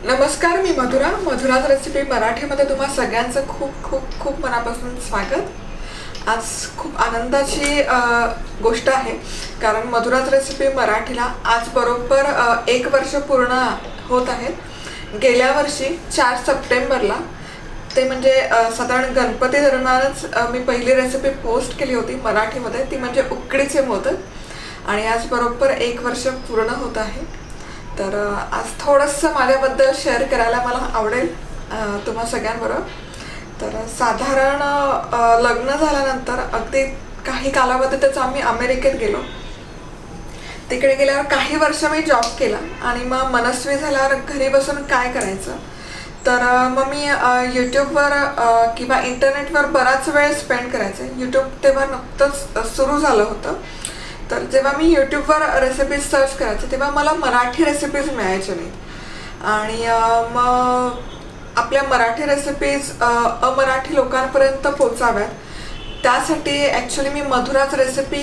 नमस्कार, मी मधुराज रेसिपी मराठीमध्ये तुम्हा सगळ्यांचं खूप खूप खूप मनापासून स्वागत। आज खूप आनंदाची गोष्ट आहे, कारण मधुराज रेसिपी मराठीला आज बरोबर 1 वर्ष पूर्ण होत आहे। गेल्या वर्षी 4 सप्टेंबरला, ते म्हणजे साधारण गणपती दरम्यानच मी पहिली रेसिपी पोस्ट केली होती मराठीमध्ये, ती म्हणजे उकडीचे मोदक। आणि आज बरोबर 1 वर्ष पूर्ण होत आहे। तर आज थोडंसं माझ्याबद्दल शेअर करायला मला आवडेल तुम्हा सगळ्यांबरोबर। तर साधारण लग्न झाल्यानंतर अगदी काही कालावधीतच आम्ही अमेरिकेत गेलो। तिकडे गेल्यावर काही वर्ष मी जॉब केला आणि मग मनस्वी झाल्यावर घरी बसून काय करायचं, तर मग मी यूट्यूबवर किंवा इंटरनेटवर बराच वेळ स्पेंड करायचे। यूट्यूब तेव्हा नुकतंच सुरू झालं होतं, तर जेव्हा मी यूट्यूबवर रेसिपीज सर्च करायचे तेव्हा मला मराठी रेसिपीज मिळायच्या नाहीत। आणि मग आपल्या मराठी रेसिपीज अमराठी लोकांपर्यंत पोहोचाव्यात, त्यासाठी ॲक्च्युली मी मधुराज रेसिपी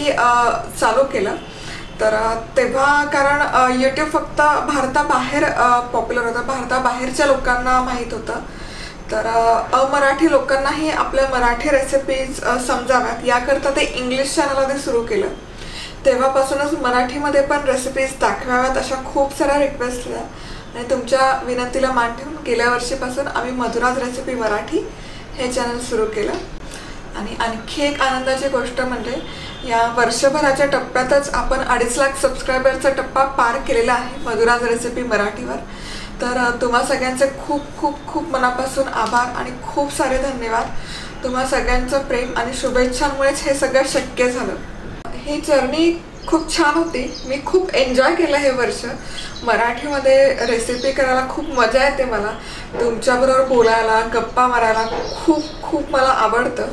चालू केलं। तर तेव्हा कारण यूट्यूब फक्त भारताबाहेर पॉप्युलर होतं, भारताबाहेरच्या लोकांना माहीत होतं। तर अमराठी लोकांनाही आपल्या मराठी रेसिपीज समजाव्यात याकरता ते इंग्लिश चॅनल आधी सुरू केलं। तेव्हापासूनच मराठीमध्ये पण रेसिपीज दाखवाव्यात अशा खूप साऱ्या रिक्वेस्ट आल्या आणि तुमच्या विनंतीला मान ठेवून गेल्या वर्षीपासून आम्ही मधुराज रेसिपी मराठी हे चॅनल सुरू केलं। आणि आणखी एक आनंदाची गोष्ट म्हणजे या वर्षभराच्या टप्प्यातच आपण 2.5 लाख सबस्क्रायबरचा टप्पा पार केलेला आहे मधुराज रेसिपी मराठीवर। तर तुम्हा सगळ्यांचे खूप खूप खूप मनापासून आभार आणि खूप सारे धन्यवाद। तुम्हा सगळ्यांचं प्रेम आणि शुभेच्छांमुळेच हे सगळं शक्य झालं। ही जर्नी खूप छान होती, मी खूप एन्जॉय केलं हे वर्ष। मराठीमध्ये रेसिपी करायला खूप मजा येते मला, तुमच्याबरोबर बोलायला गप्पा मारायला खूप खूप मला आवडतं।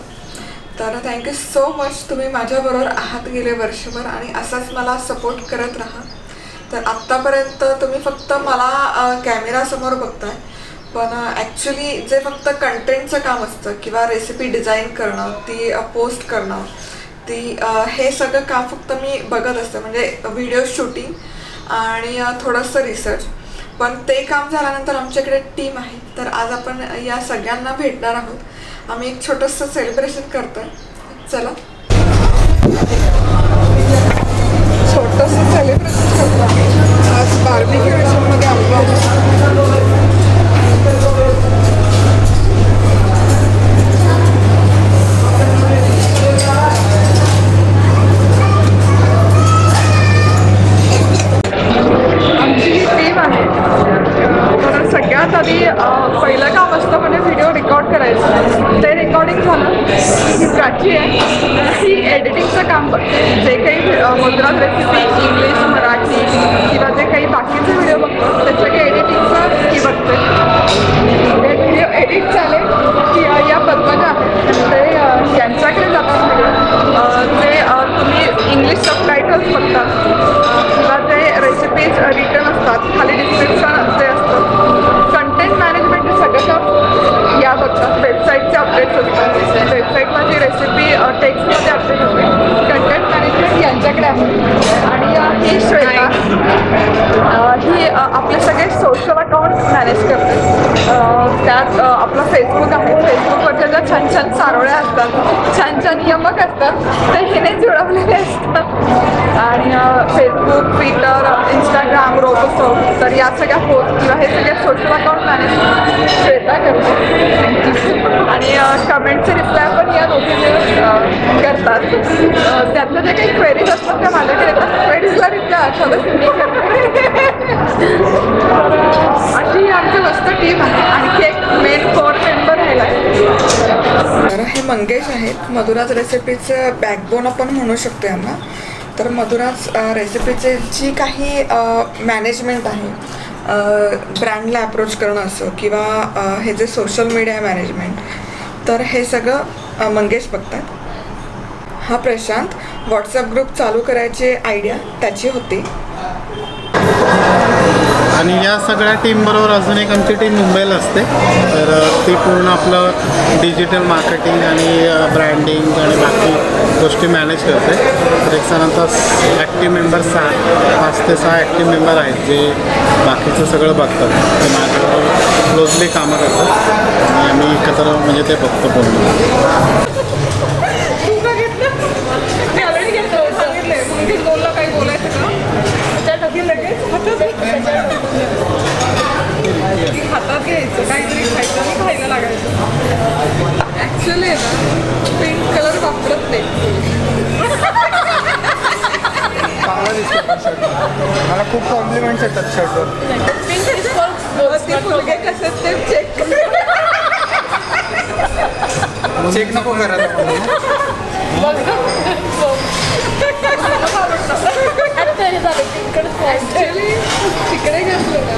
तर थँक्यू सो मच, तुम्ही माझ्याबरोबर आहात गेले वर्षभर आणि असाच मला सपोर्ट करत राहा। तर आत्तापर्यंत तुम्ही फक्त मला कॅमेरासमोर बघताय, पण ॲक्च्युली जे फक्त कंटेंटचं काम असतं किंवा रेसिपी डिझाईन करणं, ती पोस्ट करणं, हे सगळं काम फक्त मी बघत असते, म्हणजे व्हिडिओ शूटिंग आणि थोडंसं रिसर्च। पण ते काम झाल्यानंतर आमच्याकडे टीम आहे। तर आज आपण या सगळ्यांना भेटणार आहोत। आम्ही एक छोटंसं सेलिब्रेशन करतोय, चला छोटंसं सेलिब्रेशन करतो आम्ही। आज बार्बिक्यू रेस्टॉरंटमध्ये आलो आहोत। सगळ्यात आधी पहिलं काम असतं म्हणजे व्हिडिओ रेकॉर्ड करायचं। ते रेकॉर्डिंग झालं की प्राची आहे, ती एडिटिंगचं काम बघते। जे काही मधुराज रेसिपी इंग्लिश मराठी किंवा जे काही बाकीचे व्हिडिओ बघतो त्याचं काही एडिटिंगचं ती बघते। व्हिडिओ एडिट झाले की या पद्मजा आहेत, ते यांच्याकडे जातात सगळं। जे तुम्ही इंग्लिश सबटायटल्स बघतात किंवा जे रेसिपीज रिटर्न असतात, खाली डिस्क्रिप्शन जे असतं, कंटेंट मॅनेजमेंट हे सगळं काम या बघतात। वेबसाईटचे अपडेट्स असतात, वेबसाईटला जी रेसिपी टेक्स्टमध्ये अपडेट होते, कंटेंट मॅनेजमेंट यांच्याकडे आहे। आणि ही श्वेता, ही आपले सगळे सोशल अकाउंट मॅनेज करते। त्यात आपलं फेसबुक आहे, फेसबुकवरच्या ज्या छान छान चारोळ्या असतात, छान छान यमक असतात, ते हिने जुळवलेले असतात। आणि फेसबुक, ट्विटर, इंस्टाग्राम, रोबोसो, तर या सगळ्या पोस्ट किंवा हे सगळे सोशल अकाउंट मॅनेज श्वेता करते। आणि कमेंटचे रिप्लाय पण या दोघी करतात। त्यातलं जे काही क्वेरीज असतात त्या माझ्याकडे येतात, क्वेरीजला रिप्लाय आठवलं मी करते। अशी आमची मस्त टीम आहे। आणखी एक मेन कोर मेंबर राहिला आहे, तर हे मंगेश आहेत, मधुराज रेसिपीचं बॅकबोन आपण म्हणू शकतो यांना। तर मधुराज रेसिपीचे जी काही मॅनेजमेंट आहे, ब्रँडला अप्रोच करणं असो किंवा हे जे सोशल मीडिया मॅनेजमेंट, तर हे सगळं मंगेश बघतात। हा प्रशांत, व्हॉट्सअप ग्रुप चालू करायची आयडिया त्याची होती। आणि या सगळ्या टीमबरोबर अजून एक आमची टीम मुंबईला असते, तर ती पूर्ण आपलं डिजिटल मार्केटिंग आणि ब्रँडिंग आणि बाकी गोष्टी मॅनेज करते. तर एक साधारणतः ॲक्टिव्ह मेंबर 5 ते 6 ॲक्टिव्ह मेंबर आहेत जे बाकीचं सगळं बघतात. ते माझ्याबरोबर क्लोजली कामं करतात आणि आम्ही एकत्र म्हणजे ते बघतो पूर्ण. हातात घ्यायचं काहीतरी खायचं आणि खायला लागायचं. ॲक्च्युली ना पिंक कलर वापरत नाही. चांगला दिसतो शर्ट. मला खूप कॉम्प्लिमेंट्स येतात शर्टवर. मुलगे कसे ते चेक नको करायला. ॲक्च्युली तिकडे घेतलं ना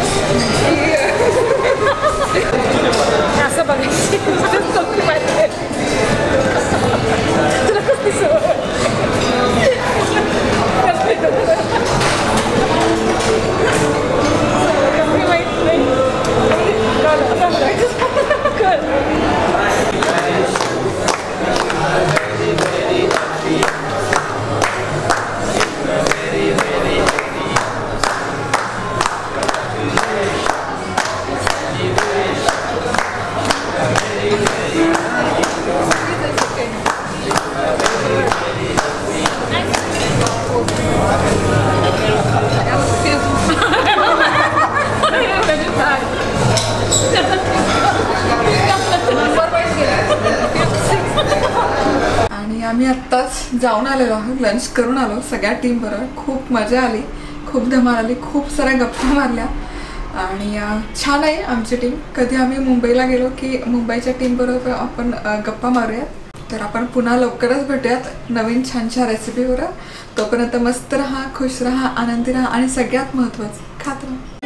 असं बघायची तुला कसली सवय. माहित नाही. आणि आम्ही आत्ताच जाऊन आलेलो आहोत, लंच करून आलो सगळ्या टीम बरोबर. खूप मजा आली, खूप धमाल आली, खूप साऱ्या गप्पा मारल्या आणि छान आहे आमची टीम. कधी आम्ही मुंबईला गेलो की मुंबईच्या टीम बरोबर आपण गप्पा मारूयात. तर आपण पुन्हा लवकरच भेटूयात नवीन छान छान रेसिपीवर. तोपर्यंत मस्त राहा, खुश राहा, आनंदी राहा आणि सगळ्यात महत्त्वाचं खात राहा.